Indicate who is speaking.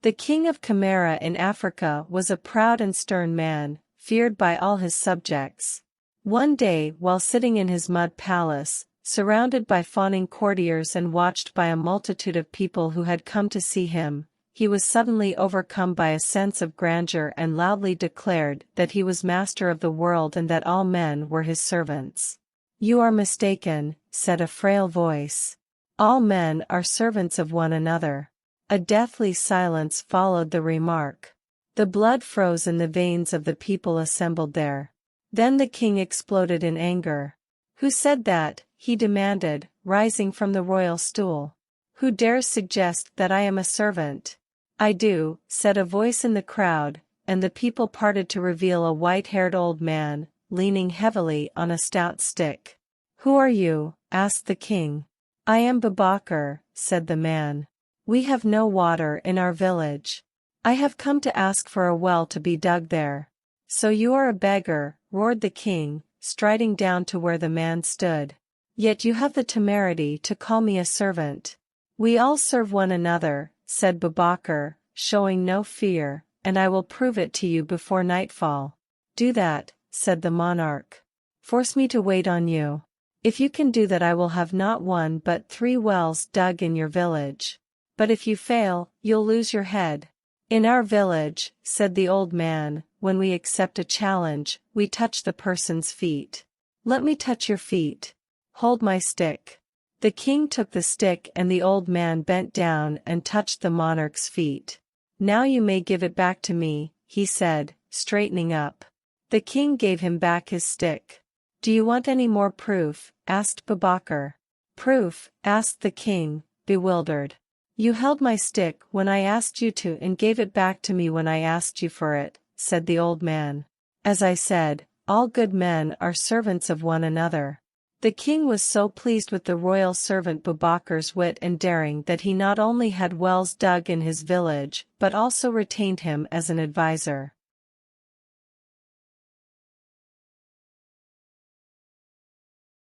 Speaker 1: The king of Camara in Africa was a proud and stern man, feared by all his subjects. One day, while sitting in his mud palace, surrounded by fawning courtiers and watched by a multitude of people who had come to see him, he was suddenly overcome by a sense of grandeur and loudly declared that he was master of the world and that all men were his servants. "You are mistaken," said a frail voice. "All men are servants of one another." A deathly silence followed the remark. The blood froze in the veins of the people assembled there. Then the king exploded in anger. "Who said that?" he demanded, rising from the royal stool. "Who dares suggest that I am a servant?" "I do," said a voice in the crowd, and the people parted to reveal a white-haired old man, leaning heavily on a stout stick. "Who are you?" asked the king. "I am Boubacar," said the man. "We have no water in our village. I have come to ask for a well to be dug there." "So you are a beggar," roared the king, striding down to where the man stood. "Yet you have the temerity to call me a servant." "We all serve one another," said Boubacar, showing no fear, "and I will prove it to you before nightfall." "Do that," said the monarch. "Force me to wait on you. If you can do that, I will have not one but 3 wells dug in your village. But if you fail, you'll lose your head." "In our village," said the old man, "when we accept a challenge, we touch the person's feet." "Let me touch your feet." "Hold my stick." The king took the stick and the old man bent down and touched the monarch's feet. "Now you may give it back to me," he said, straightening up. The king gave him back his stick. "Do you want any more proof?" asked Boubacar. "Proof?" asked the king, bewildered. "You held my stick when I asked you to and gave it back to me when I asked you for it," said the old man. "As I said, all good men are servants of one another." The king was so pleased with the royal servant Boubacar's wit and daring that he not only had wells dug in his village but also retained him as an advisor.